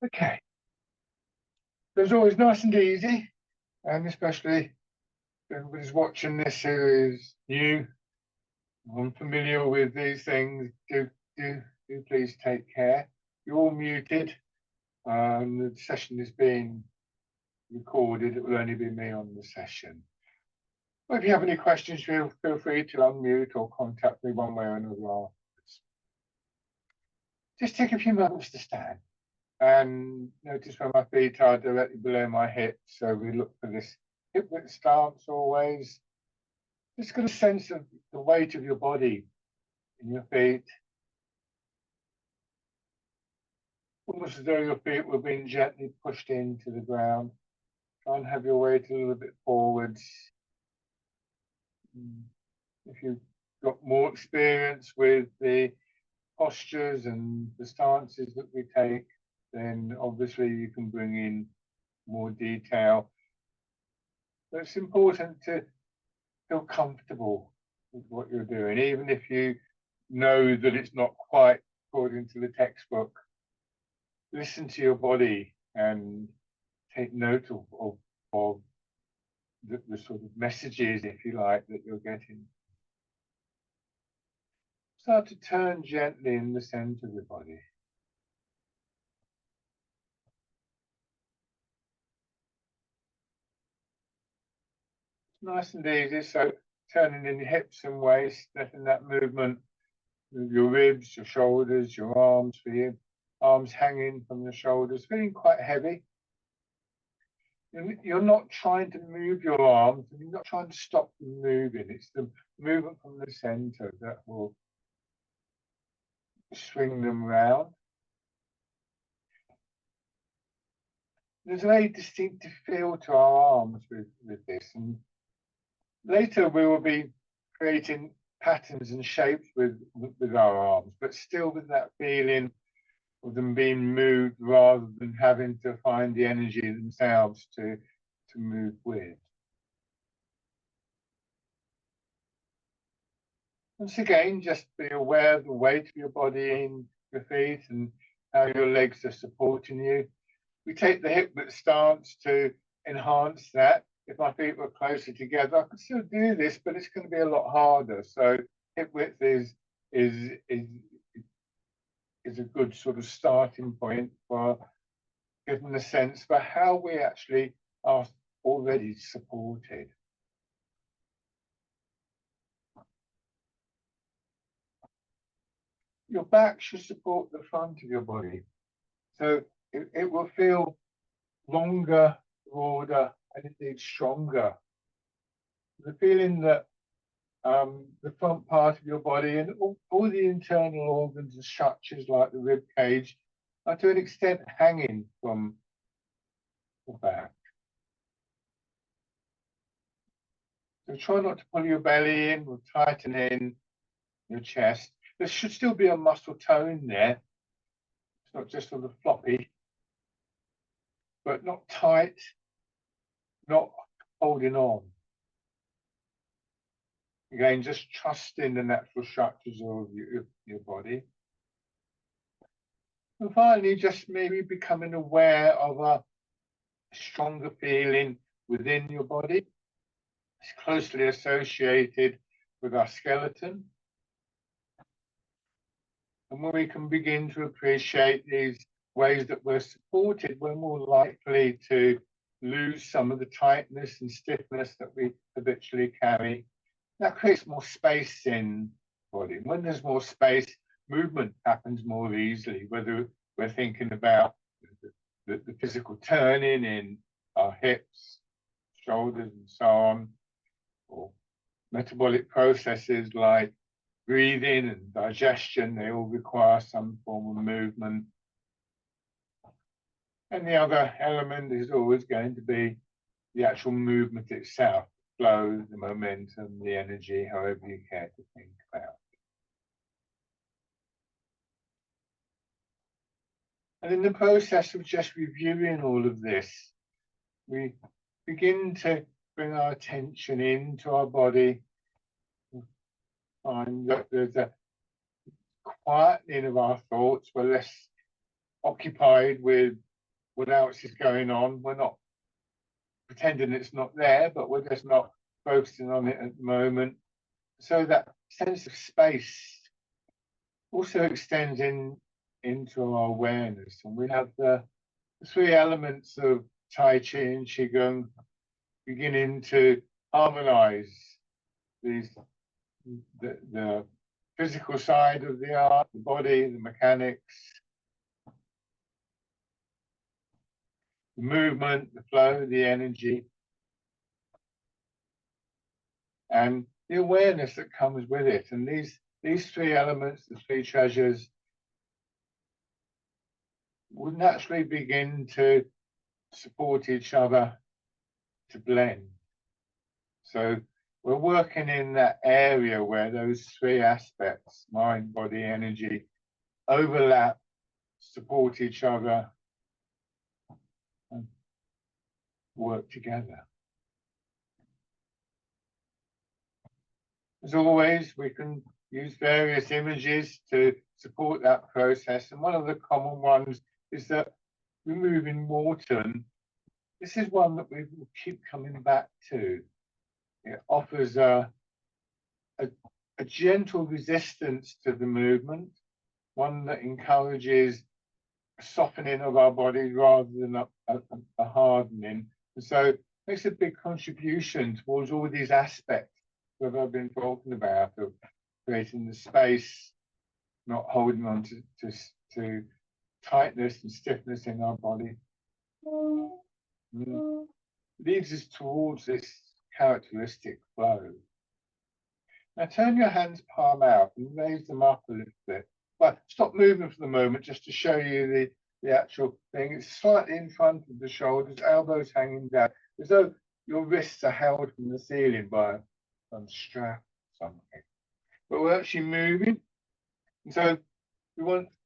Okay. It's always nice and easy, and especially if everybody's watching this who is new, unfamiliar with these things, do please take care. You're all muted. The session is being recorded. It will only be me on the session. Well, if you have any questions, feel free to unmute or contact me one way or another afterwards. Just take a few moments to stand and notice where my feet are directly below my hips. So we look for this hip width stance always. Just get a sense of the weight of your body in your feet. Almost as though your feet were being gently pushed into the ground. Try and have your weight a little bit forwards. If you've got more experience with the postures and the stances that we take, then obviously you can bring in more detail. But it's important to feel comfortable with what you're doing, even if you know that it's not quite according to the textbook. Listen to your body and take note of the sort of messages, if you like, that you're getting. Start to turn gently in the center of the body. It's nice and easy, so turning in your hips and waist, letting that movement with your ribs, your shoulders, your arms for you. Arms hanging from the shoulders, feeling quite heavy. You're not trying to move your arms, and you're not trying to stop them moving. It's the movement from the center that will swing them round. There's a very distinctive feel to our arms with this, and later we will be creating patterns and shapes with our arms, but still with that feeling of them being moved rather than having to find the energy themselves to move with. Once again, just be aware of the weight of your body in your feet and how your legs are supporting you. We take the hip width stance to enhance that. If my feet were closer together, I could still do this, but it's going to be a lot harder. So hip width is a good sort of starting point for getting a sense for how we actually are already supported. Your back should support the front of your body. So it will feel longer, broader, and indeed stronger. The feeling that the front part of your body and all the internal organs and structures like the rib cage are to an extent hanging from the back. So try not to pull your belly in or tighten in your chest. There should still be a muscle tone there. It's not just sort of floppy, but not tight, not holding on. Again, just trusting the natural structures of your body. And finally, just maybe becoming aware of a stronger feeling within your body. It's closely associated with our skeleton. And when we can begin to appreciate these ways that we're supported, we're more likely to lose some of the tightness and stiffness that we habitually carry. That creates more space in the body. When there's more space, movement happens more easily, whether we're thinking about the physical turning in our hips, shoulders, and so on, or metabolic processes like breathing and digestion, they all require some form of movement. And the other element is always going to be the actual movement itself, the flow, the momentum, the energy, however you care to think about it. And in the process of just reviewing all of this, we begin to bring our attention into our body, find that there's a quietening of our thoughts. We're less occupied with what else is going on. We're not pretending it's not there, but we're just not focusing on it at the moment. So that sense of space also extends into our awareness. And we have the three elements of Tai Chi and Qigong beginning to harmonize the physical side of the art, the body, the mechanics, the movement, the flow, the energy, and the awareness that comes with it. And these three elements, the three treasures, will naturally begin to support each other, to blend. So we're working in that area where those three aspects, mind, body, energy, overlap, support each other, and work together. As always, we can use various images to support that process. And one of the common ones is that removing water. And this is one that we will keep coming back to. It offers a gentle resistance to the movement, one that encourages a softening of our body rather than a hardening. And so it makes a big contribution towards all these aspects that I've been talking about, of creating the space, not holding on to tightness and stiffness in our body. Leads us towards this characteristic flow. Now turn your hands palm out and raise them up a little bit. But stop moving for the moment just to show you the actual thing. It's slightly in front of the shoulders, elbows hanging down, as though your wrists are held from the ceiling by some strap or something. But we're actually moving. And so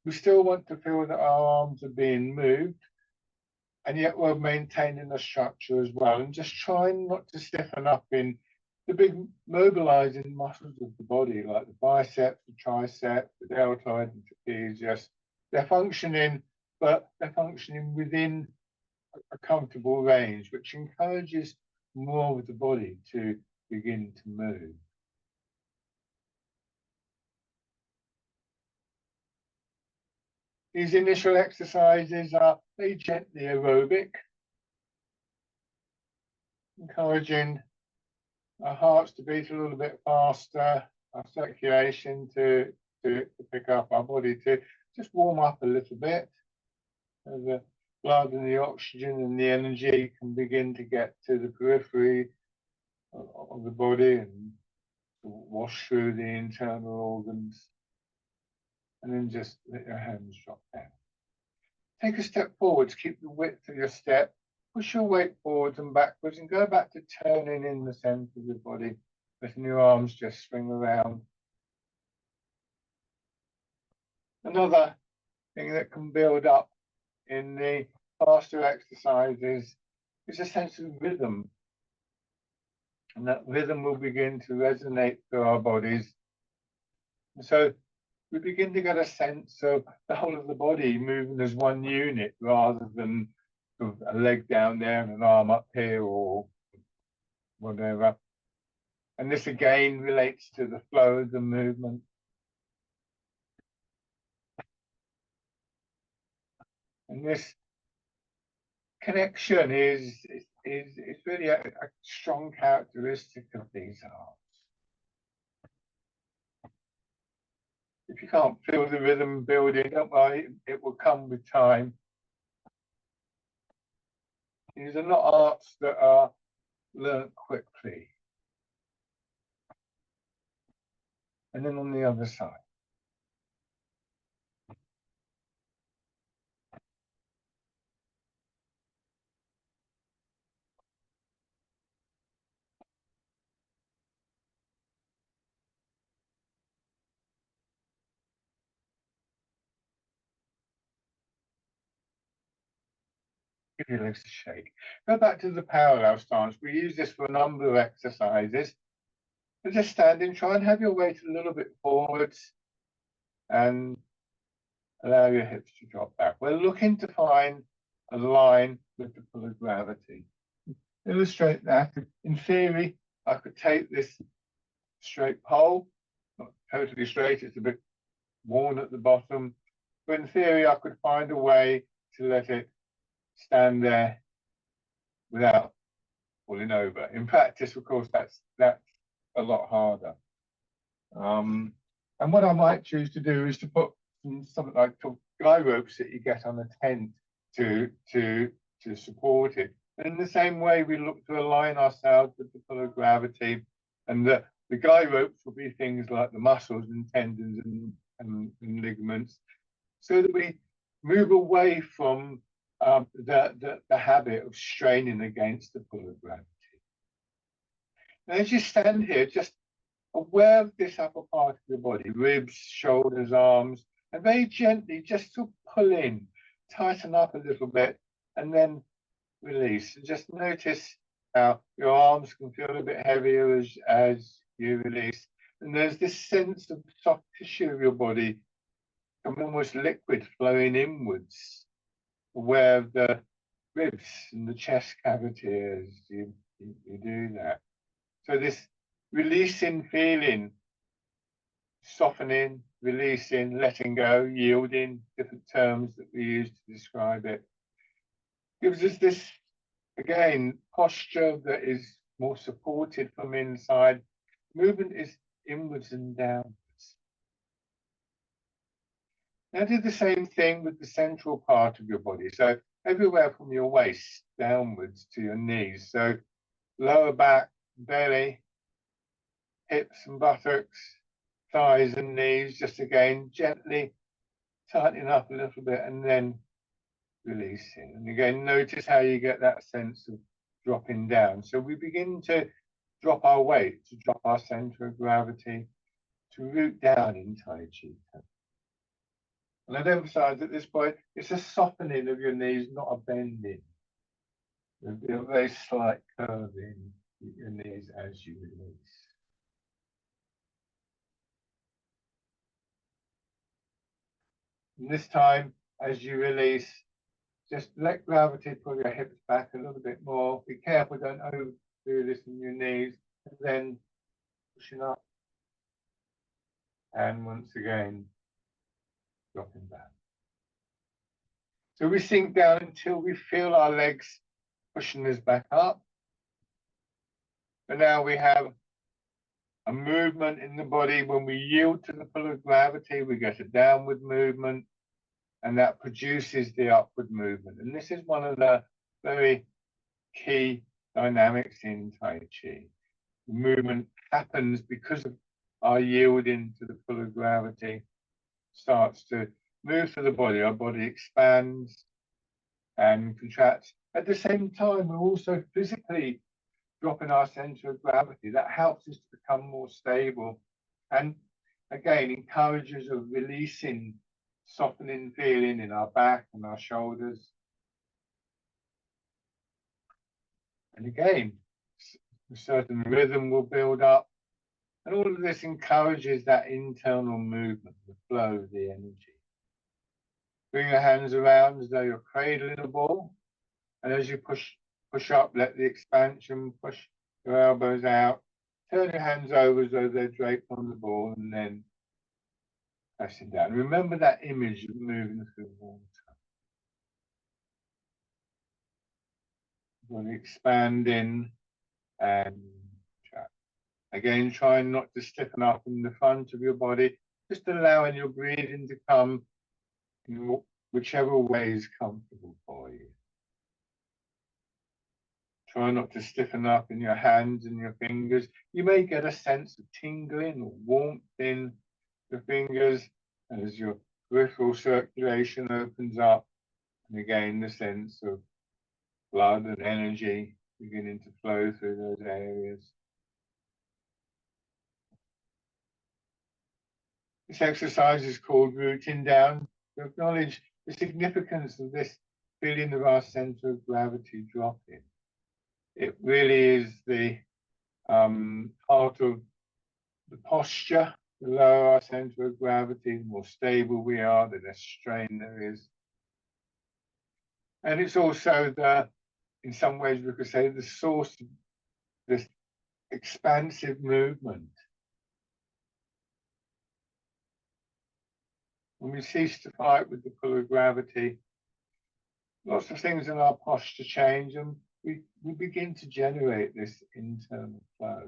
we still want to feel that our arms are being moved, and yet we're maintaining the structure as well, and just trying not to stiffen up in the big mobilizing muscles of the body, like the biceps, the triceps, the deltoid, and trapezius. They're functioning, but they're functioning within a comfortable range, which encourages more of the body to begin to move. These initial exercises are very gently aerobic, encouraging our hearts to beat a little bit faster, our circulation to pick up, our body to just warm up a little bit. So the blood and the oxygen and the energy can begin to get to the periphery of the body and wash through the internal organs. And then just let your hands drop down. Take a step forwards, keep the width of your step, push your weight forwards and backwards, and go back to turning in the center of your body, letting your arms just swing around. Another thing that can build up in the faster exercises is a sense of rhythm. And that rhythm will begin to resonate through our bodies. And so we begin to get a sense of the whole of the body moving as one unit rather than sort of a leg down there and an arm up here or whatever. And this again relates to the flow of the movement. And this connection is really a strong characteristic of these arts. If you can't feel the rhythm building, don't worry, it will come with time. These are not arts that are learnt quickly. And then on the other side. Give your legs a shake. Go back to the parallel stance. We use this for a number of exercises. But just standing, try and have your weight a little bit forwards and allow your hips to drop back. We're looking to find align with the pull of gravity. Illustrate that. In theory, I could take this straight pole, not totally straight, it's a bit worn at the bottom, but in theory, I could find a way to let it stand there without falling over. In practice, of course, that's a lot harder. And what I might choose to do is to put something like guy ropes that you get on a tent to support it. And in the same way, we look to align ourselves with the pull of gravity, and the guy ropes will be things like the muscles and tendons and ligaments, so that we move away from the habit of straining against the pull of gravity. And as you stand here, just aware of this upper part of your body, ribs, shoulders, arms, and very gently just to pull in, tighten up a little bit, and then release. And just notice how your arms can feel a bit heavier as you release. And there's this sense of soft tissue of your body, almost liquid flowing inwards, aware of the ribs and the chest cavity as you do that. So this releasing feeling, softening, releasing, letting go, yielding, different terms that we use to describe it, gives us this, again, posture that is more supported from inside. Movement is inwards and downwards. Now do the same thing with the central part of your body. So everywhere from your waist downwards to your knees. So lower back, belly, hips and buttocks, thighs and knees, just again, gently tightening up a little bit and then releasing. And again, notice how you get that sense of dropping down. So we begin to drop our weight, to drop our center of gravity, to root down in Tai Chi. And I'd emphasize at this point, it's a softening of your knees, not a bending. There'll be a very slight curve in your knees as you release. And this time, as you release, just let gravity pull your hips back a little bit more. Be careful, don't overdo this in your knees. And then pushing up. And once again, dropping back. So we sink down until we feel our legs pushing us back up. And now we have a movement in the body. When we yield to the pull of gravity, we get a downward movement, and that produces the upward movement. And this is one of the very key dynamics in Tai Chi. The movement happens because of our yielding to the pull of gravity, starts to move through the body. Our body expands and contracts. At the same time, we're also physically dropping our center of gravity. That helps us to become more stable, and again encourages a releasing, softening feeling in our back and our shoulders. And again, a certain rhythm will build up, and all of this encourages that internal movement, the flow of the energy. Bring your hands around as though you're cradling a ball, and as you push up, let the expansion push your elbows out. Turn your hands over as though they're draped on the ball, and then pressing down. Remember that image of moving through water. Body expanding and track. Again, trying not to stiffen up in the front of your body, just allowing your breathing to come in whichever way is comfortable for you. Try not to stiffen up in your hands and your fingers. You may get a sense of tingling or warmth in the fingers as your peripheral circulation opens up. And again, the sense of blood and energy beginning to flow through those areas. This exercise is called rooting down, to acknowledge the significance of this feeling of our center of gravity dropping. It really is the part of the posture. The lower our center of gravity, the more stable we are, the less strain there is. And it's also in some ways we could say, the source of this expansive movement. When we cease to fight with the pull of gravity, lots of things in our posture change, and we begin to generate this internal flow.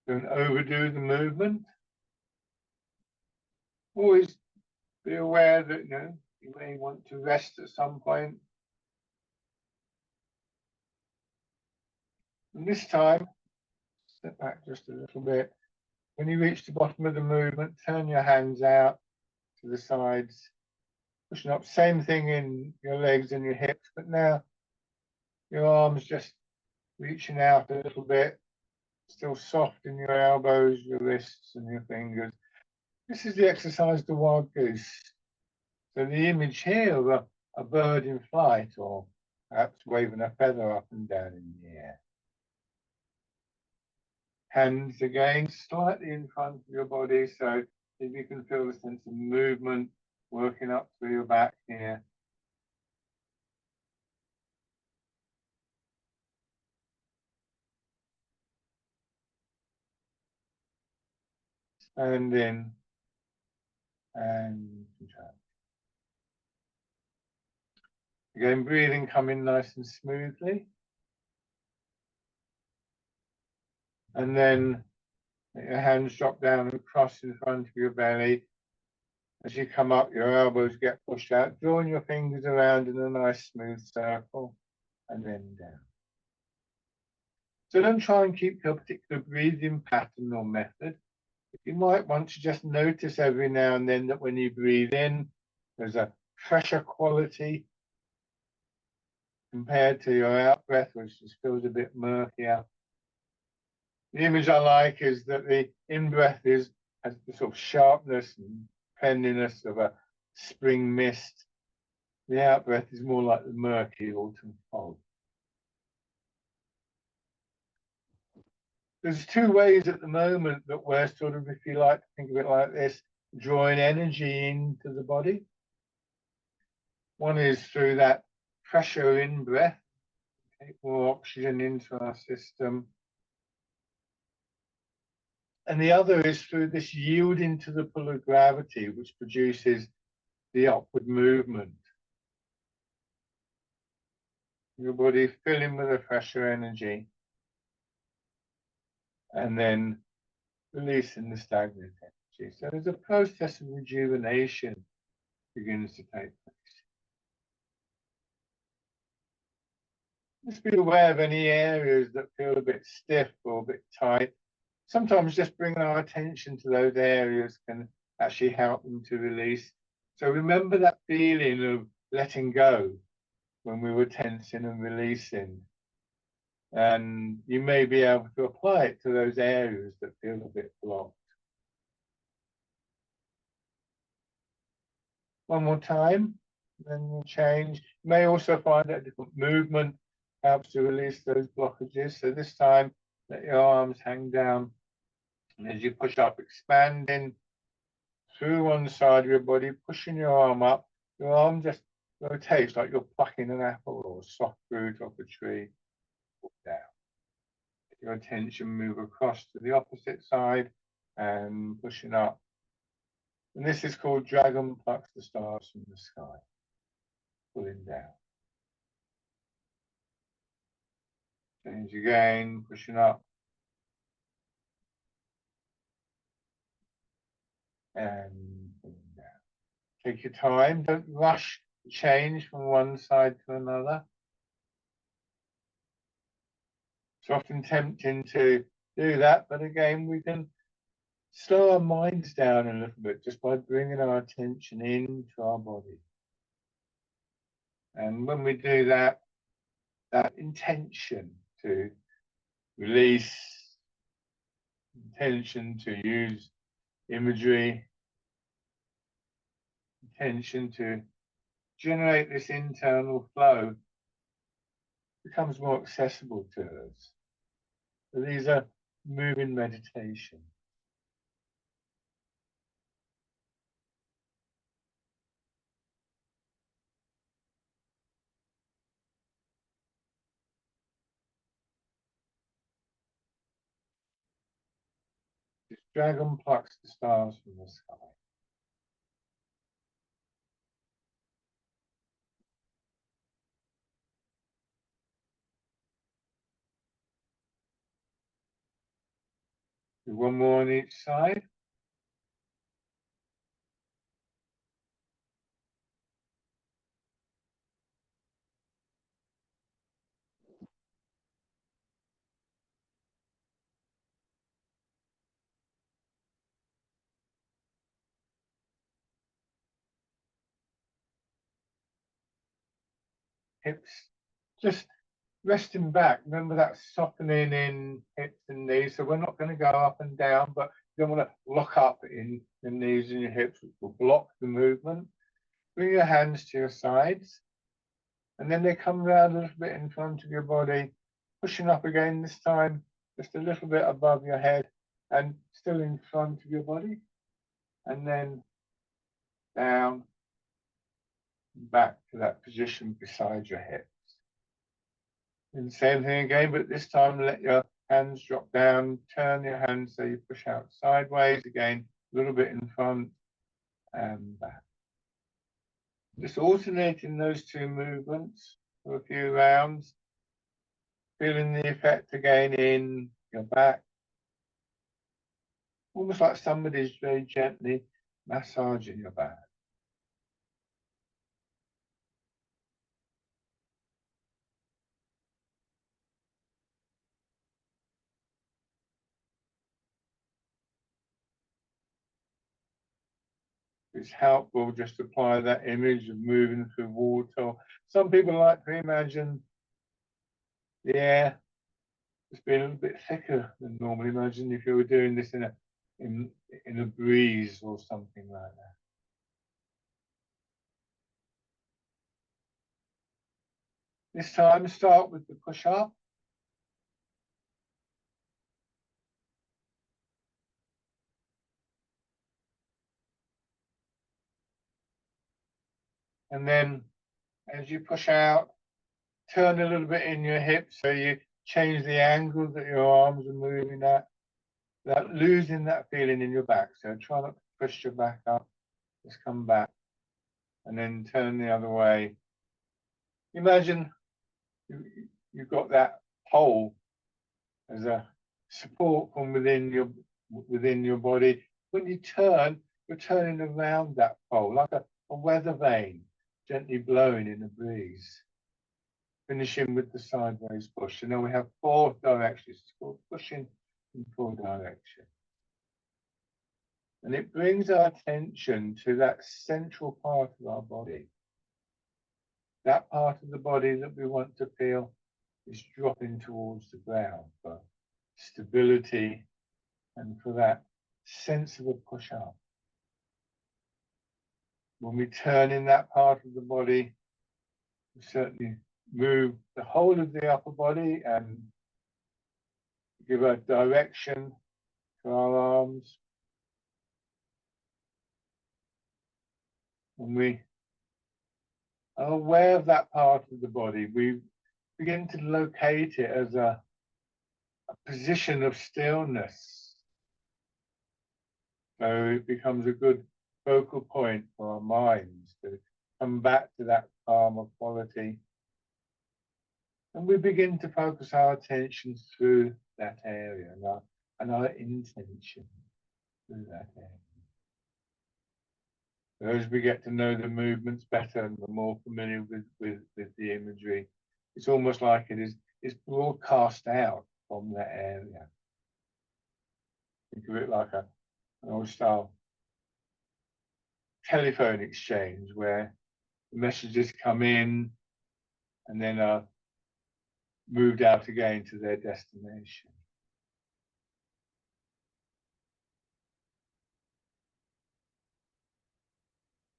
Don't overdo the movement. Always be aware that you may want to rest at some point. And this time, step back just a little bit. When you reach the bottom of the movement, turn your hands out to the sides, pushing up. Same thing in your legs and your hips, but now your arms just reaching out a little bit, still soft in your elbows, your wrists, and your fingers. This is the exercise, the wild goose. So the image here of a bird in flight, or perhaps waving a feather up and down in the air. Hands again slightly in front of your body, so if you can feel the sense of movement working up through your back here. Stand in and contract. Again, breathing coming nice and smoothly. And then let your hands drop down and cross in front of your belly. As you come up, your elbows get pushed out, drawing your fingers around in a nice smooth circle, and then down. So don't try and keep your particular breathing pattern or method. You might want to just notice every now and then that when you breathe in, there's a pressure quality compared to your out breath, which just feels a bit murkier. The image I like is that the in-breath has the sort of sharpness and cleanliness of a spring mist. The out-breath is more like the murky autumn fog. There's two ways at the moment that we're sort of, if you like to think of it like this, drawing energy into the body. One is through that pressure in-breath, take more oxygen into our system. And the other is through this yielding to the pull of gravity, which produces the upward movement. Your body filling with a pressure energy, and then releasing the stagnant energy. So there's a process of rejuvenation begins to take place. Just be aware of any areas that feel a bit stiff or a bit tight. Sometimes just bringing our attention to those areas can actually help them to release. So remember that feeling of letting go when we were tensing and releasing. And you may be able to apply it to those areas that feel a bit blocked. One more time, then we'll change. You may also find that a different movement helps to release those blockages. So this time, let your arms hang down. And as you push up, expanding through one side of your body, pushing your arm up, your arm just rotates like you're plucking an apple or soft fruit off a tree. Down. Let your attention move across to the opposite side and pushing up. And this is called Dragon Plucks the Stars from the Sky. Pulling down. Change again, pushing up. And pulling down. Take your time, don't rush the change from one side to another. It's often tempting to do that, but again, we can slow our minds down a little bit just by bringing our attention into our body. And when we do that, that intention to release, intention to use imagery, intention to generate this internal flow becomes more accessible to us. So these are moving meditation. This dragon plucks the stars from the sky. Do one more on each side. Hips just resting back. Remember that softening in hips and knees. So we're not going to go up and down, but you don't want to lock up in the knees and your hips, which will block the movement. Bring your hands to your sides, and then they come round a little bit in front of your body, pushing up again, this time just a little bit above your head and still in front of your body, and then down, back to that position beside your hips. And same thing again, but this time let your hands drop down, turn your hands so you push out sideways again, a little bit in front and back. Just alternating those two movements for a few rounds, feeling the effect again in your back, almost like somebody's very gently massaging your back. It's helpful just to apply that image of moving through water. Some people like to imagine the air just being a little bit thicker than normal. Imagine if you were doing this in a breeze or something like that. This time, start with the push up. And then as you push out, turn a little bit in your hips so you change the angle that your arms are moving at, without losing that feeling in your back. So try not to push your back up, just come back and then turn the other way. Imagine you've got that pole as a support from within your body. When you turn, you're turning around that pole like a weather vane, gently blowing in the breeze. Finishing with the sideways push. So now we have 4 directions. It's called pushing in 4 directions. And it brings our attention to that central part of our body. That part of the body that we want to feel is dropping towards the ground for stability and for that sense of a push up. When we turn in that part of the body, we certainly move the whole of the upper body and give a direction to our arms. When we are aware of that part of the body, we begin to locate it as a position of stillness. So it becomes a good focal point for our minds to come back to that calmer quality. And we begin to focus our attention through that area and our intention through that area. As we get to know the movements better and we're more familiar with the imagery, it's almost like it's broadcast out from that area. Think of it like an old style telephone exchange where the messages come in and then are moved out again to their destination.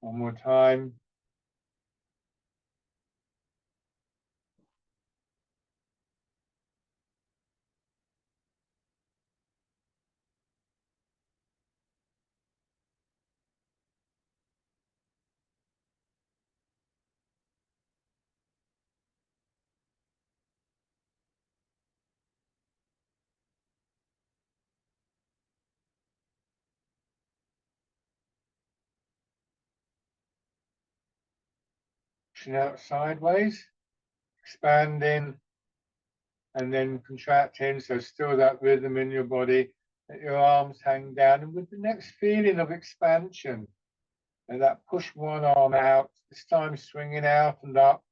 One more time. Pushing out sideways, expanding, and then contracting. So still that rhythm in your body. Let your arms hang down, and with the next feeling of expansion, and that push one arm out, this time swinging out and up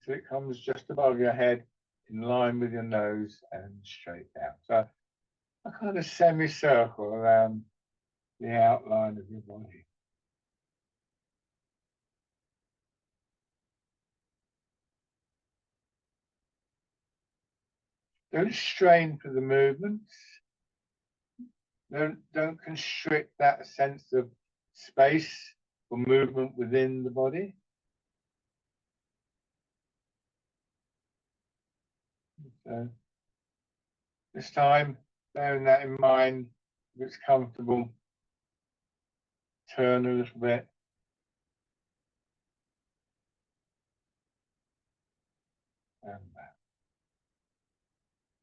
till it comes just above your head, in line with your nose and straight down. So a kind of semicircle around the outline of your body. Don't strain for the movements. Don't constrict that sense of space for movement within the body. So this time, bearing that in mind, if it's comfortable, turn a little bit. And back.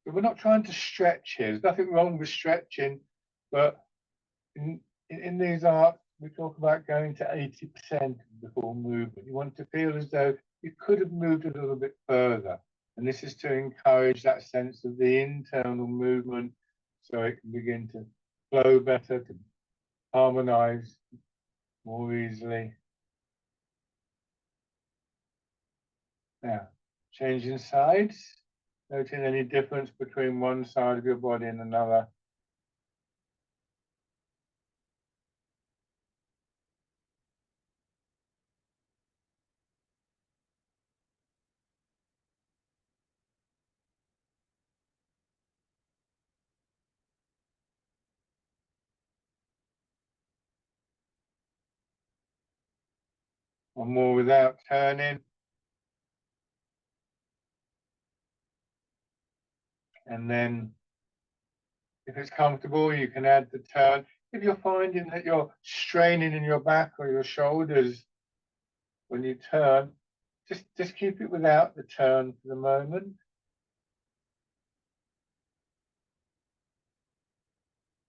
But we're not trying to stretch here. There's nothing wrong with stretching, but in these arts, we talk about going to 80% before movement. You want to feel as though you could have moved a little bit further. And this is to encourage that sense of the internal movement so it can begin to flow better, to harmonize more easily. Now, changing sides, noting any difference between one side of your body and another. One more without turning. And then if it's comfortable, you can add the turn. If you're finding that you're straining in your back or your shoulders when you turn, just keep it without the turn for the moment.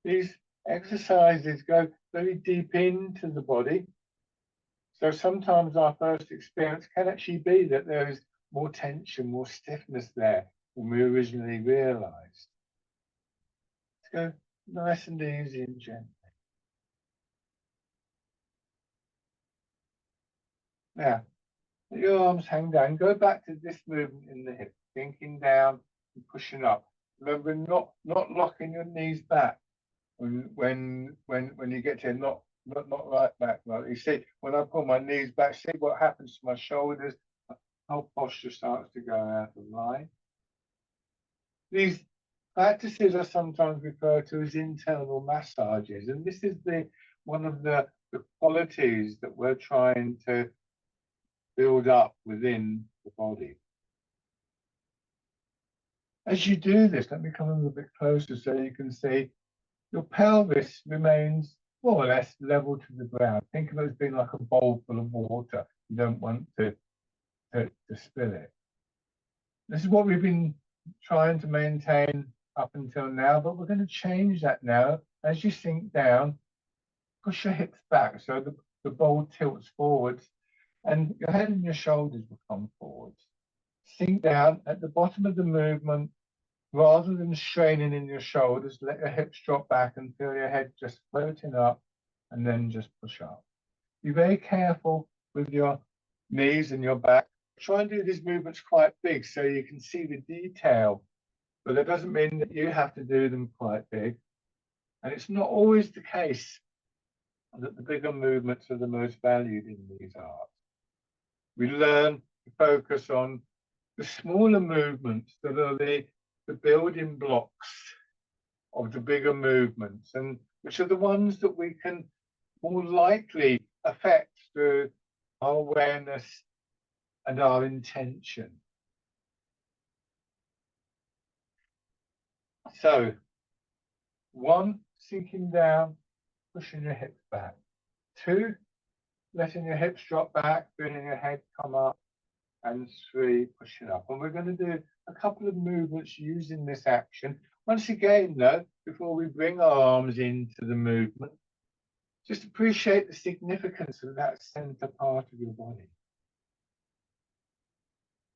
These exercises go very deep into the body. So sometimes our first experience can actually be that there is more tension, more stiffness there than we originally realized. Let's go nice and easy and gentle. Now, let your arms hang down. Go back to this movement in the hip, sinking down and pushing up. Remember, not locking your knees back when you get to not right back. Right. You see, when I pull my knees back, see what happens to my shoulders. My whole posture starts to go out of line. These practices are sometimes referred to as internal massages, and this is one of the qualities that we're trying to build up within the body. As you do this, let me come a little bit closer so you can see your pelvis remains more or less level to the ground. Think of it as being like a bowl full of water. You don't want to spill it. This is what we've been trying to maintain up until now, but we're going to change that now. As you sink down, push your hips back so the bowl tilts forwards and your head and your shoulders will come forwards. Sink down at the bottom of the movement. Rather than straining in your shoulders, let your hips drop back and feel your head just floating up and then just push up. Be very careful with your knees and your back. Try and do these movements quite big so you can see the detail, but that doesn't mean that you have to do them quite big. And it's not always the case that the bigger movements are the most valued in these arts. We learn to focus on the smaller movements that are the building blocks of the bigger movements, and which are the ones that we can more likely affect through our awareness and our intention. So, 1, sinking down, pushing your hips back. 2, letting your hips drop back, feeling your head come up. And 3, pushing up. And we're going to do a couple of movements using this action. Once again, though, before we bring our arms into the movement, just appreciate the significance of that center part of your body.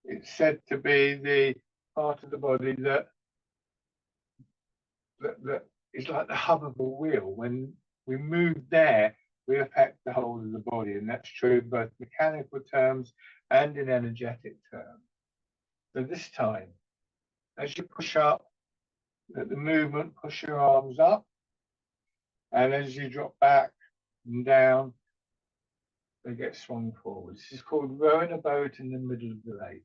It's said to be the part of the body that is like the hub of a wheel. When we move there, we affect the whole of the body, and that's true in both mechanical terms and in energetic terms. So this time, as you push up, let the movement push your arms up, and as you drop back and down, they get swung forward. This is called rowing a boat in the middle of the lake.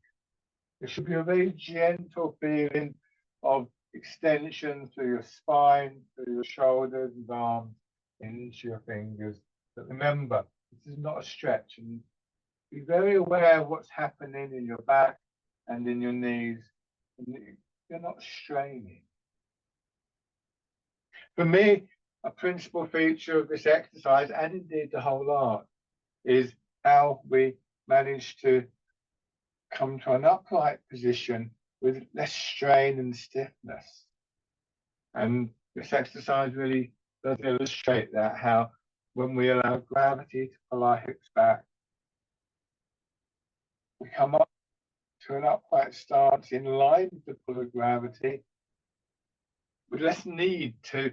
There should be a very gentle feeling of extension through your spine, through your shoulders and arms, into your fingers. But remember, this is not a stretch, and be very aware of what's happening in your back and in your knees. And you're not straining. For me, a principal feature of this exercise, and indeed the whole art, is how we manage to come to an upright position with less strain and stiffness. And this exercise really does illustrate that, how when we allow gravity to pull our hips back, we come up to an upright stance in line with the pull of gravity, with less need to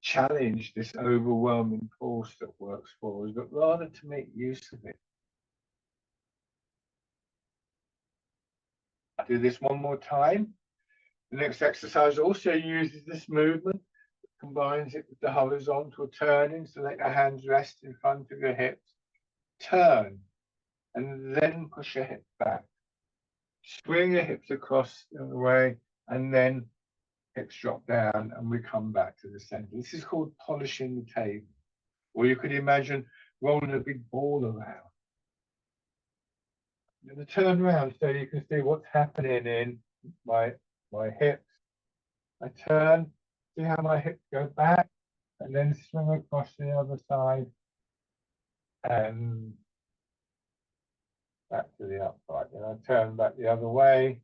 challenge this overwhelming force that works for us, but rather to make use of it. I'll do this one more time. The next exercise also uses this movement, combines it with the horizontal turning, so let your hands rest in front of your hips. Turn, and then push your hips back. Swing your hips across the other way, and then hips drop down, and we come back to the center. This is called polishing the table. Or you could imagine rolling a big ball around. I'm going to turn around so you can see what's happening in my hips. I turn, see how my hips go back, and then swing across the other side and back to the upright. Then I turn back the other way.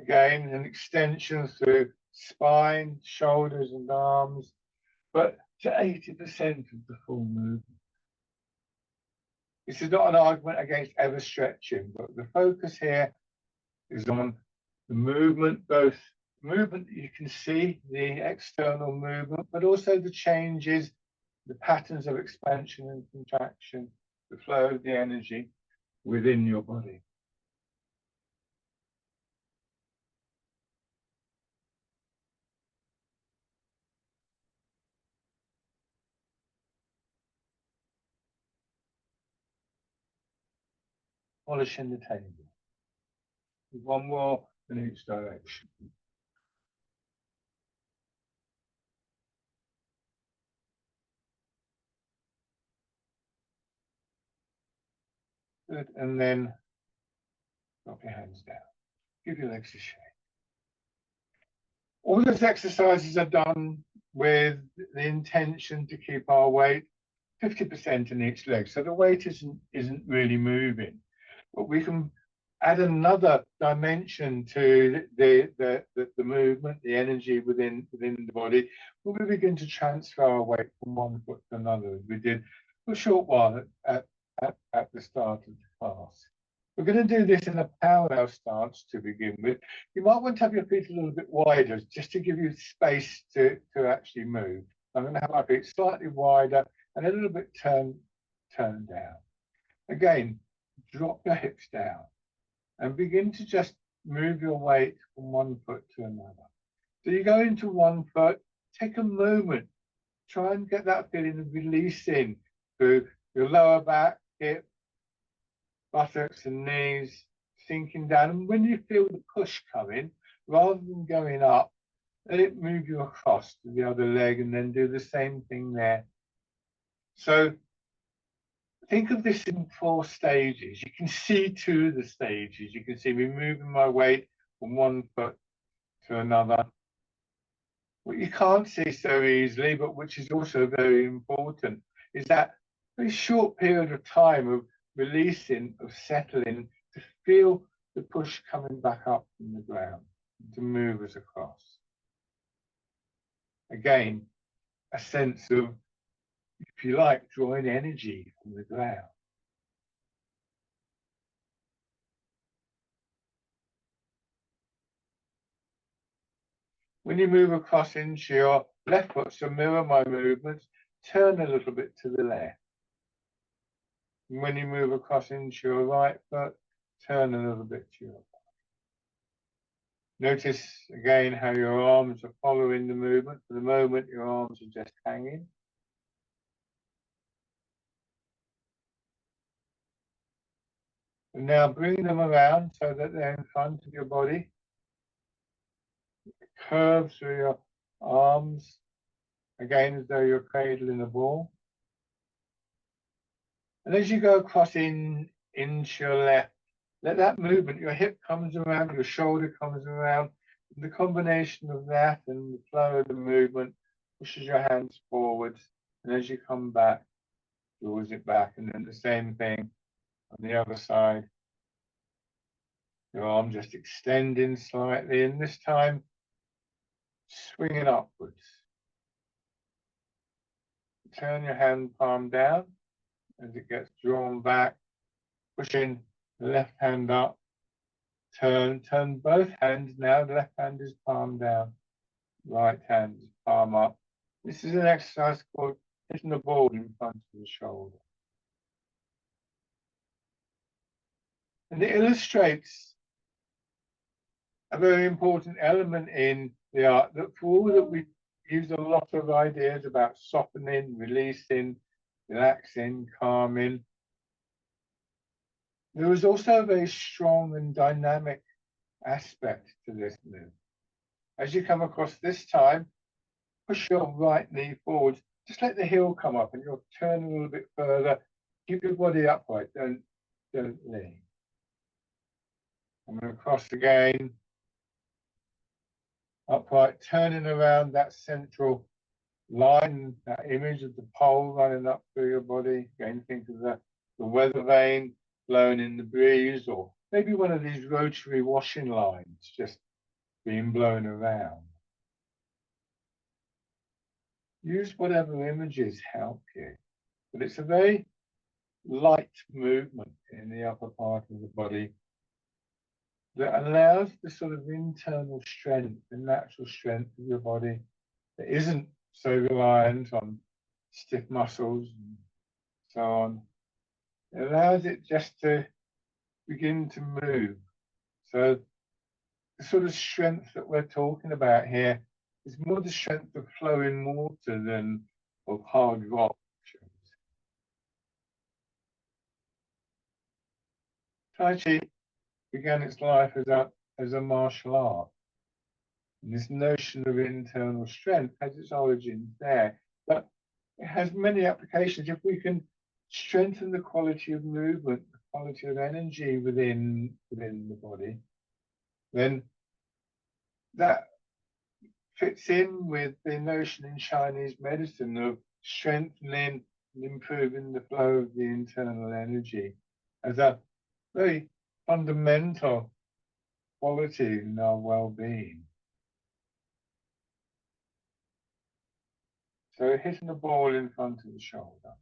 Again, an extension through spine, shoulders, and arms, but to 80% of the full movement. This is not an argument against ever stretching, but the focus here is on the movement, both movement that you can see, the external movement, but also the changes, the patterns of expansion and contraction, the flow of the energy within your body. Polishing the table. One more in each direction. Good, and then drop your hands down. Give your legs a shake. All those exercises are done with the intention to keep our weight 50% in each leg. So the weight isn't really moving. But we can add another dimension to the movement, the energy within the body, when we begin to transfer our weight from one foot to another, as we did for a short while at the start of the class. We're going to do this in a parallel stance to begin with. You might want to have your feet a little bit wider, just to give you space to actually move. I'm going to have my feet slightly wider and a little bit turned down. Again, drop your hips down and begin to just move your weight from one foot to another. So you go into one foot, take a moment, try and get that feeling of releasing through your lower back, hip, buttocks and knees, sinking down. And when you feel the push coming, rather than going up, let it move you across to the other leg and then do the same thing there. So think of this in 4 stages. You can see 2 of the stages. You can see me moving my weight from one foot to another. What you can't see so easily, but which is also very important, is that very short period of time of releasing, of settling, to feel the push coming back up from the ground, to move us across. Again, a sense of, if you like, drawing energy from the ground. When you move across into your left foot, so mirror my movements, turn a little bit to the left. And when you move across into your right foot, turn a little bit to your right. Notice again how your arms are following the movement. For the moment, your arms are just hanging. And now bring them around so that they're in front of your body. Curve through your arms, again as though you're cradling a ball. And as you go across into your left, let that movement, your hip comes around, your shoulder comes around, and the combination of that and the flow of the movement pushes your hands forwards. And as you come back, draws it back. And then the same thing on the other side. Your arm just extending slightly, and this time swinging upwards. Turn your hand palm down as it gets drawn back, pushing the left hand up. Turn both hands now. The left hand is palm down, right hand is palm up. This is an exercise called hitting the ball in front of the shoulder. And it illustrates a very important element in the art, that for all that we use a lot of ideas about softening, releasing, relaxing, calming, there is also a very strong and dynamic aspect to this move. As you come across this time, push your right knee forward. Just let the heel come up and you'll turn a little bit further. Keep your body upright, don't lean. Coming across again. Upright, turning around that central line, that image of the pole running up through your body. Again, think of the weather vane blowing in the breeze, or maybe one of these rotary washing lines just being blown around. Use whatever images help you, but it's a very light movement in the upper part of the body that allows the sort of internal strength, the natural strength of your body that isn't so reliant on stiff muscles and so on. It allows it just to begin to move. So the sort of strength that we're talking about here is more the strength of flowing water than of hard rock. Tai Chi began its life as a martial art. And this notion of internal strength has its origins there, but it has many applications. If we can strengthen the quality of movement, the quality of energy within the body, then that fits in with the notion in Chinese medicine of strengthening and improving the flow of the internal energy as a very fundamental quality in our well-being. So hitting the ball in front of the shoulder.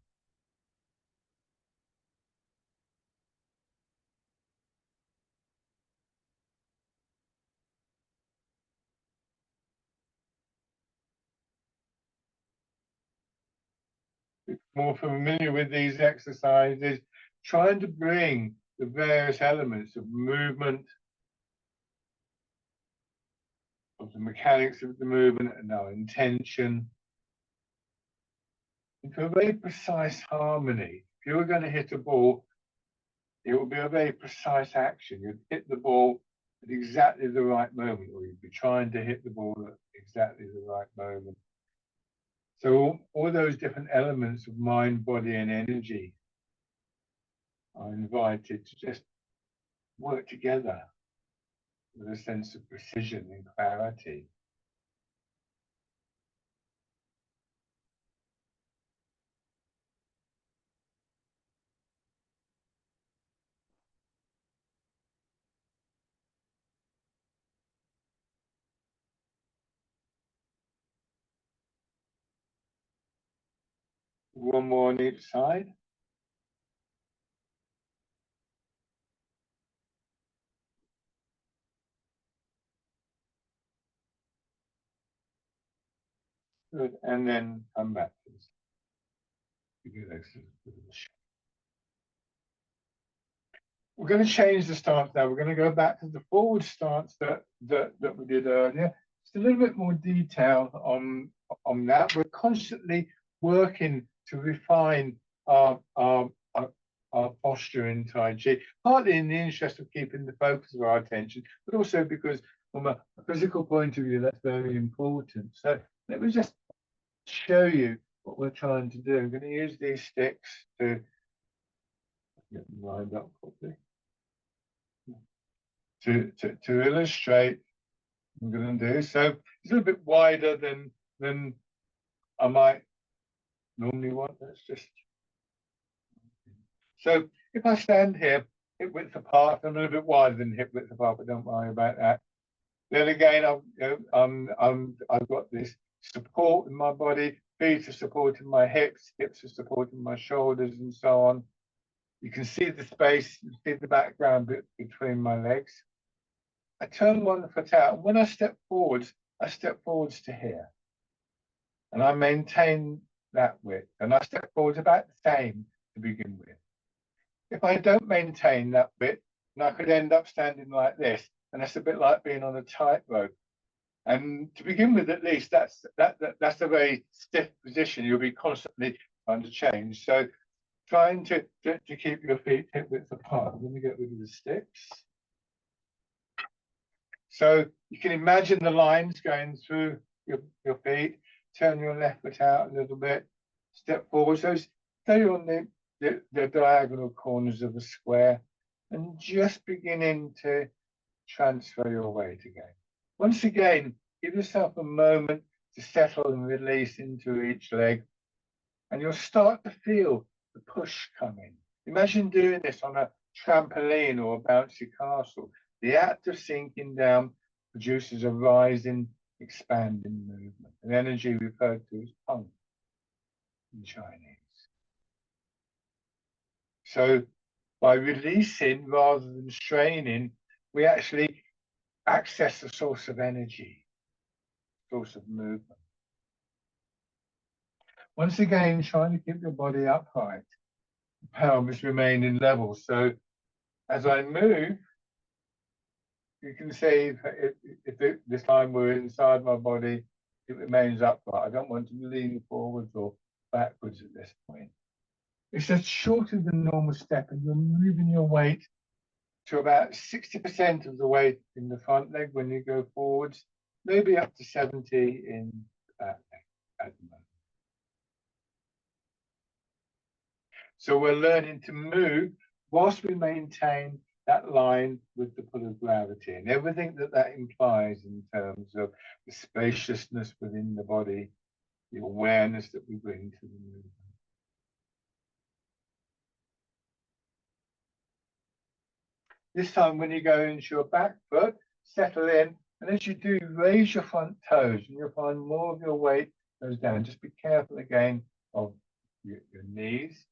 If you're more familiar with these exercises, trying to bring the various elements of movement, of the mechanics of the movement and our intention into a very precise harmony. If you were going to hit a ball, it would be a very precise action. You'd hit the ball at exactly the right moment, or you'd be trying to hit the ball exactly the right moment. So all those different elements of mind, body, and energy are invited to just work together with a sense of precision and clarity. One more on each side. Good. And then come back to this. We're going to change the stance now. We're going to go back to the forward stance that we did earlier. Just a little bit more detail on that. We're constantly working to refine our posture in Tai Chi, partly in the interest of keeping the focus of our attention, but also because from a physical point of view, that's very important. So let me just show you what we're trying to do. I'm going to use these sticks to get them lined up properly. To illustrate what I'm going to do. So it's a little bit wider than I might normally want. Let's just. So if I stand here, hip width apart, I'm a little bit wider than hip width apart, but don't worry about that. Then again, I've got this support in my body. Feet are supporting my hips are supporting my shoulders, and so on. You can see the space, you see the background between my legs. I turn one foot out, and when I step forwards to here. And I maintain that width. And I step forwards about the same to begin with. If I don't maintain that width, then I could end up standing like this. And that's a bit like being on a tightrope. And to begin with, at least, that's a very stiff position. You'll be constantly trying to change. So trying to keep your feet hip width apart. I'm going to get rid of the sticks. So you can imagine the lines going through your feet. Turn your left foot out a little bit. Step forward. So stay on the diagonal corners of the square and just beginning to transfer your weight again. Once again, give yourself a moment to settle and release into each leg, and you'll start to feel the push coming. Imagine doing this on a trampoline or a bouncy castle. The act of sinking down produces a rising, expanding movement, an energy referred to as peng in Chinese. So by releasing rather than straining, we actually access a source of energy, source of movement. Once again, trying to keep your body upright. The pelvis remaining level. So as I move, you can see if this time we're inside my body, it remains upright. I don't want to lean forwards or backwards at this point. It's just shorter than normal step, and you're moving your weight to about 60% of the weight in the front leg when you go forwards, maybe up to 70 in the back leg at the moment. So we're learning to move whilst we maintain that line with the pull of gravity and everything that implies in terms of the spaciousness within the body, the awareness that we bring to the movement. This time when you go into your back foot, settle in, and as you do, raise your front toes, and you'll find more of your weight goes down. Just be careful again of your knees.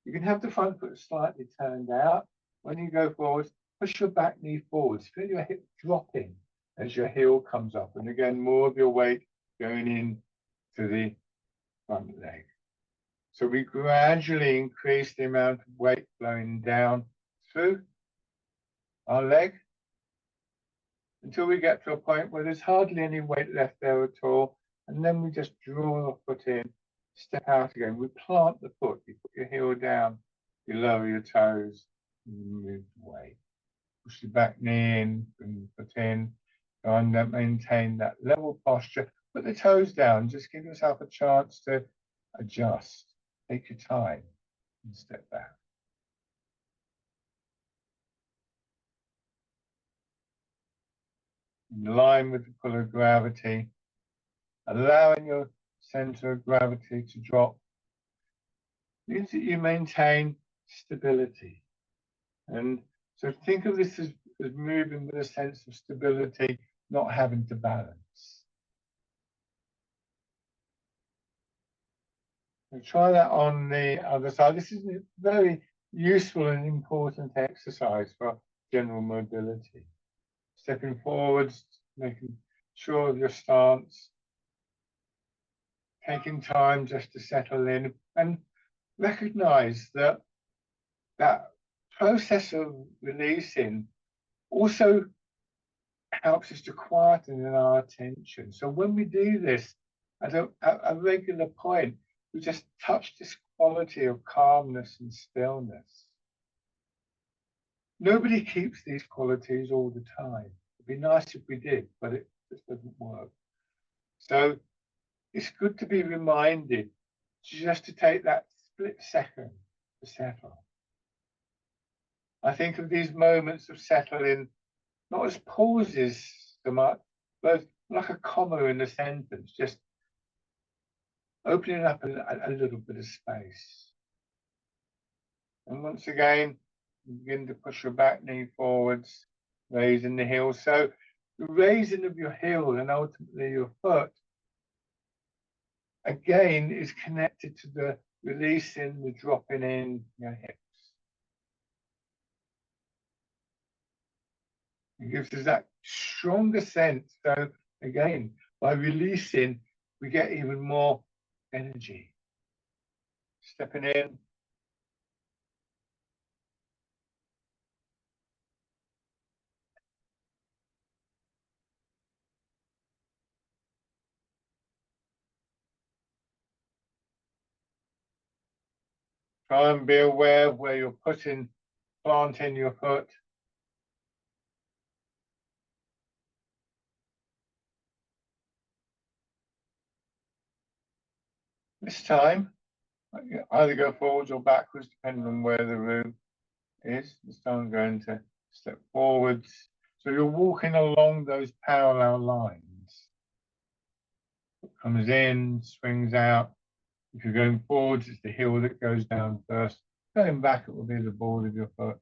You can have the front foot slightly turned out. When you go forwards, push your back knee forwards. Feel your hip dropping as your heel comes up. And again, more of your weight going in to the front leg. So we gradually increase the amount of weight flowing down through our leg until we get to a point where there's hardly any weight left there at all. And then we just draw the foot in, step out again. We plant the foot, you put your heel down, you lower your toes, and you move away. Push your back knee in, bring the foot in. Try and maintain that level posture. Put the toes down. Just give yourself a chance to adjust. Take your time and step back. In line with the pull of gravity, allowing your center of gravity to drop means that you maintain stability. And so think of this as moving with a sense of stability, not having to balance. And try that on the other side. This is a very useful and important exercise for general mobility. Stepping forwards, making sure of your stance, taking time just to settle in, and recognize that that process of releasing also helps us to quieten in our attention. So when we do this at a regular point, we just touch this quality of calmness and stillness. Nobody keeps these qualities all the time. It'd be nice if we did, but it just doesn't work. So it's good to be reminded just to take that split second to settle. I think of these moments of settling not as pauses so much, but like a comma in a sentence, just opening up a little bit of space. And once again, begin to push your back knee forwards, raising the heel. So the raising of your heel and ultimately your foot, again, is connected to the releasing, the dropping in your hips. It gives us that stronger sense. So again, by releasing, we get even more energy. Stepping in. Try and be aware of where you're planting your foot. This time, either go forwards or backwards, depending on where the room is. This time I'm going to step forwards. So you're walking along those parallel lines. It comes in, swings out. If you're going forwards, it's the heel that goes down first. Going back, it will be the ball of your foot.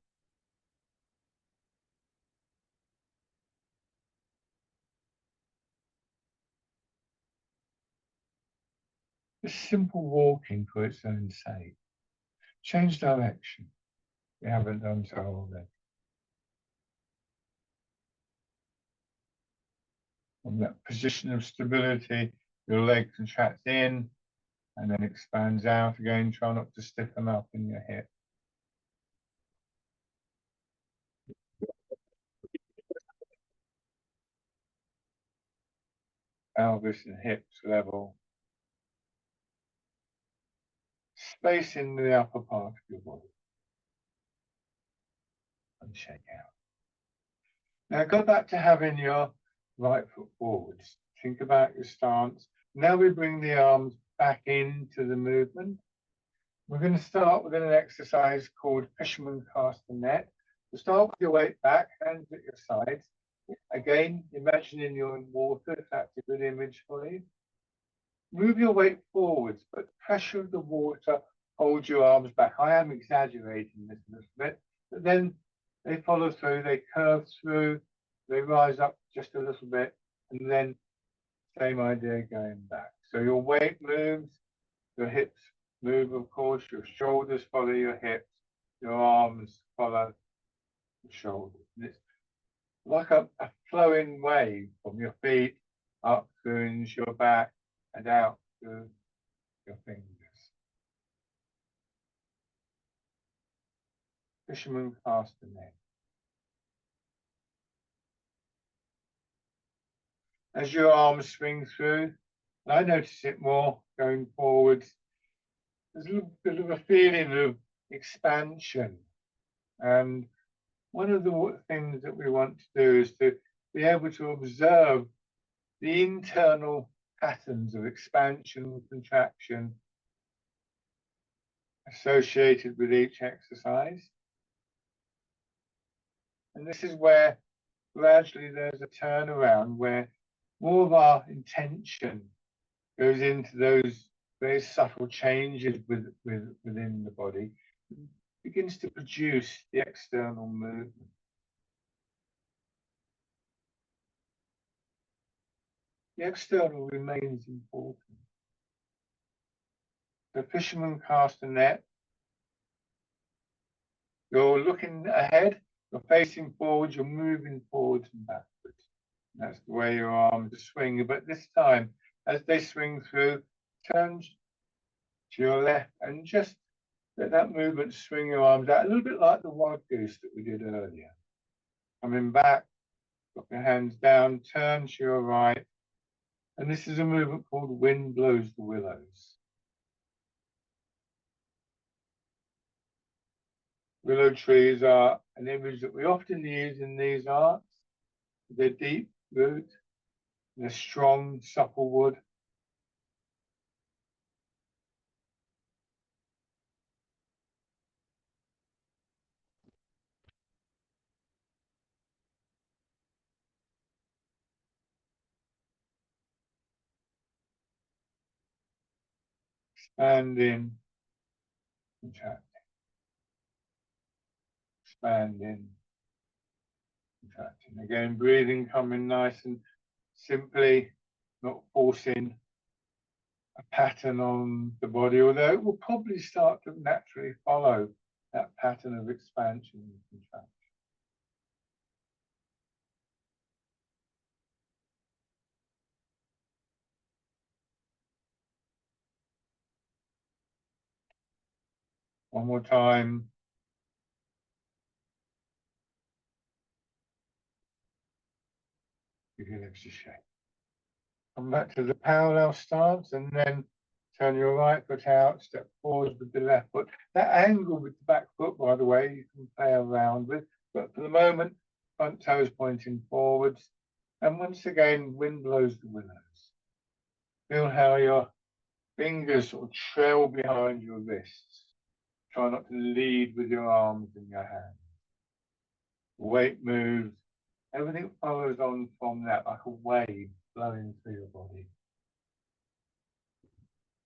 Just simple walking for its own sake. Change direction. We haven't done so already. From that position of stability, your leg contracts in and then expands out again. Try not to stiffen up in your hip. Pelvis and hips level. Space in the upper part of your body. And shake out. Now go back to having your right foot forwards. Think about your stance. Now we bring the arms back into the movement. We're going to start with an exercise called Fisherman Castanet. So start with your weight back, hands at your sides. Again, imagining you're in water, if that's a good image for you. Move your weight forwards, but pressure of the water holds your arms back. I am exaggerating this a little bit, but then they follow through, they curve through, they rise up just a little bit, and then same idea going back. So your weight moves, your hips move, of course, your shoulders follow your hips, your arms follow the shoulders. And it's like a flowing wave from your feet up through your back and out through your fingers. Fisherman Castanet. As your arms swing through, and I notice it more going forwards, there's a little bit of a feeling of expansion. And one of the things that we want to do is to be able to observe the internal patterns of expansion and contraction associated with each exercise. And this is where gradually there's a turnaround where more of our intention goes into those very subtle changes within the body, begins to produce the external movement. The external remains important. The fisherman cast a net. You're looking ahead, you're facing forward, you're moving forwards and backwards. That's the way your arms are swinging. But this time, as they swing through, turn to your left and just let that movement swing your arms out, a little bit like the wild goose that we did earlier. Coming back, put your hands down, turn to your right. And this is a movement called Wind Blows the Willows. Willow trees are an image that we often use in these arts. They're deep root, they're strong, supple wood. Expanding, contracting. Expanding, contracting. Again, breathing coming nice and simply, not forcing a pattern on the body, although it will probably start to naturally follow that pattern of expansion and contraction. One more time. Give your legs a shake. Come back to the parallel stance and then turn your right foot out, step forward with the left foot. That angle with the back foot, by the way, you can play around with, but for the moment, front toes pointing forwards. And once again, wind blows the willows. Feel how your fingers sort of trail behind your wrists. Try not to lead with your arms and your hands. Weight moves. Everything follows on from that like a wave flowing through your body.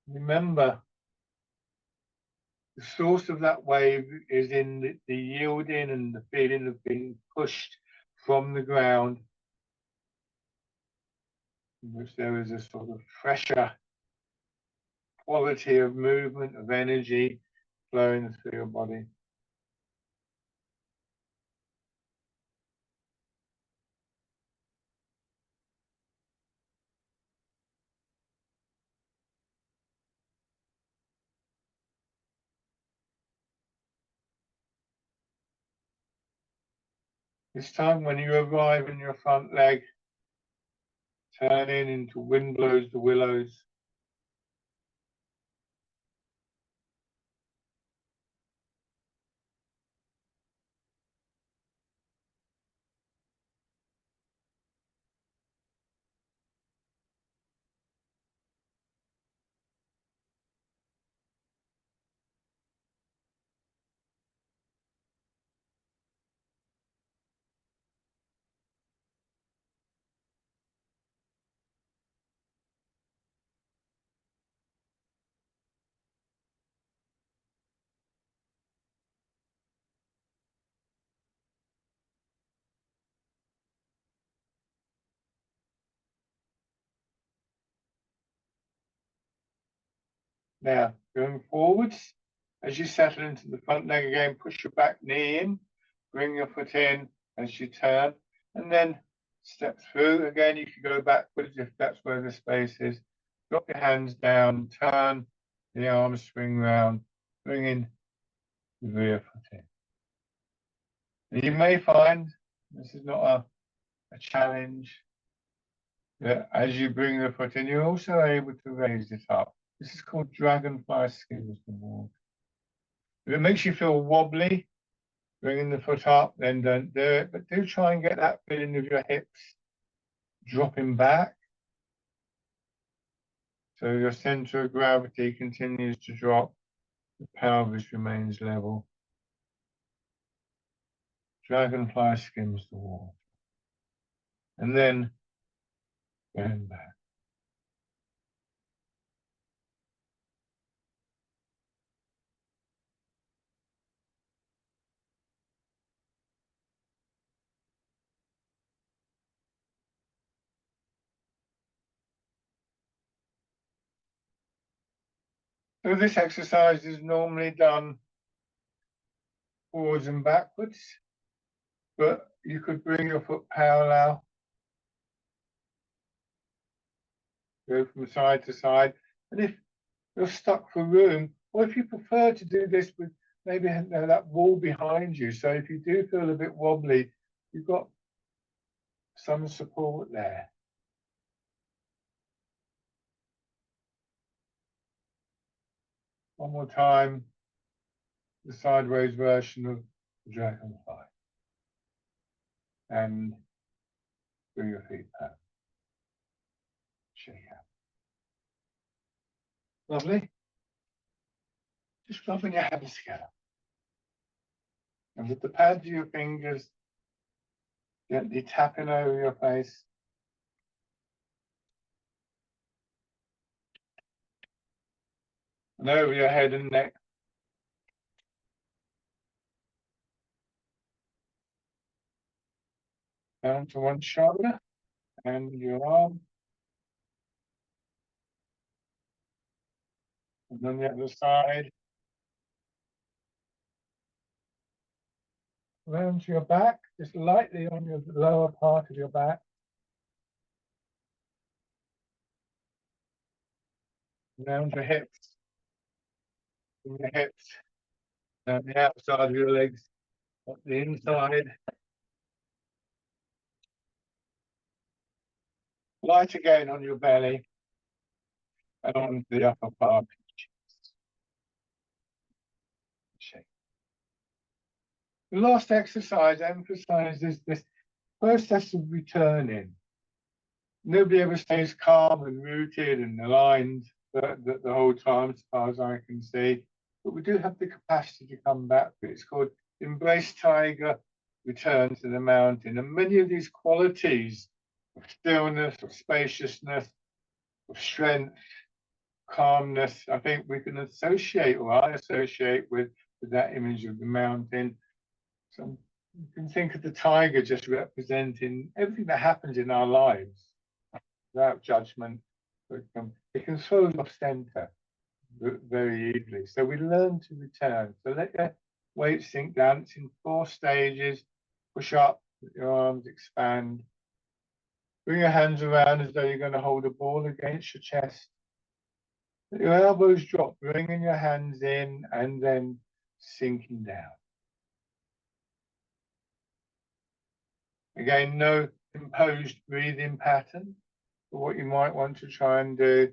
Remember, the source of that wave is in the yielding and the feeling of being pushed from the ground, in which there is a sort of fresher quality of movement, of energy flowing through your body. This time when you arrive in your front leg, turn in into wind blows the willows. Now, going forwards, as you settle into the front leg again, push your back knee in, bring your foot in as you turn, and then step through. Again, you can go backwards if that's where the space is. Drop your hands down, turn, the arms swing round, bring in the rear foot in. And you may find, this is not a challenge, that as you bring the foot in, you're also able to raise it up. This is called dragonfly skills to walk. If it makes you feel wobbly, bringing the foot up, then don't do it. But do try and get that feeling of your hips dropping back. So your center of gravity continues to drop, the pelvis remains level. Dragonfly skims the water. And then going back. So this exercise is normally done forwards and backwards, but you could bring your foot parallel, go from side to side. And if you're stuck for room, or if you prefer to do this with maybe that wall behind you, so if you do feel a bit wobbly, you've got some support there. One more time, the sideways version of the dragonfly. And bring your feet back. Shake out. Lovely. Just rubbing your hands together. And with the pads of your fingers, gently tapping over your face. And over your head and neck. Down to one shoulder and your arm. And then the other side. Round to your back, just lightly on your lower part of your back. Round your hips. From your hips. Down the outside of your legs. Up the inside. Light again on your belly. And on the upper part. Shake. The last exercise emphasizes this process of returning. Nobody ever stays calm and rooted and aligned the whole time, as far as I can see. But we do have the capacity to come back. It's called Embrace Tiger, Return to the Mountain. And many of these qualities of stillness, of spaciousness, of strength, calmness, I think we can associate, or I associate with that image of the mountain. So you can think of the tiger just representing everything that happens in our lives without judgment. It can throw us off center very easily. So we learn to return. So let your weight sink down. It's in 4 stages. Push up, let your arms expand. Bring your hands around as though you're going to hold a ball against your chest. Let your elbows drop, bringing your hands in and then sinking down. Again, no imposed breathing pattern. But what you might want to try and do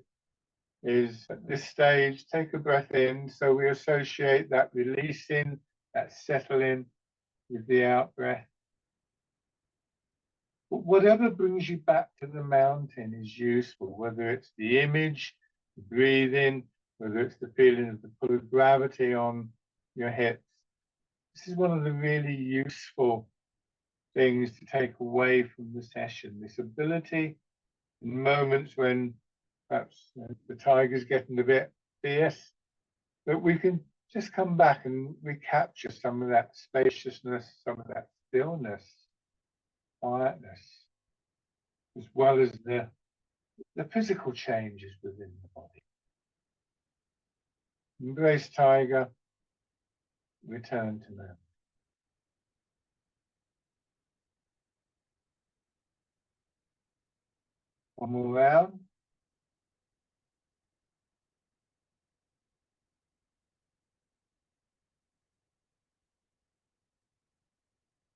is at this stage, take a breath in. So we associate that releasing, that settling with the out breath. But whatever brings you back to the mountain is useful, whether it's the image, the breathing, whether it's the feeling of the pull of gravity on your hips. This is one of the really useful things to take away from the session, this ability in moments when perhaps the tiger's getting a bit fierce, that we can just come back and recapture some of that spaciousness, some of that stillness, quietness, as well as the physical changes within the body. Embrace tiger, return to mountain. One more round.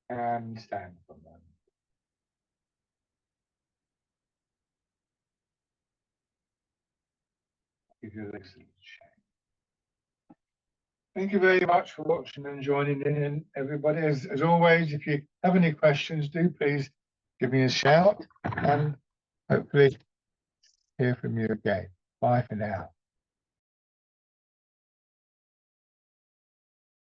And stand for a moment. Give your legs a little shake. Thank you very much for watching and joining in, everybody. As always, if you have any questions, do please give me a shout. And hopefully hear from you again. Bye for now.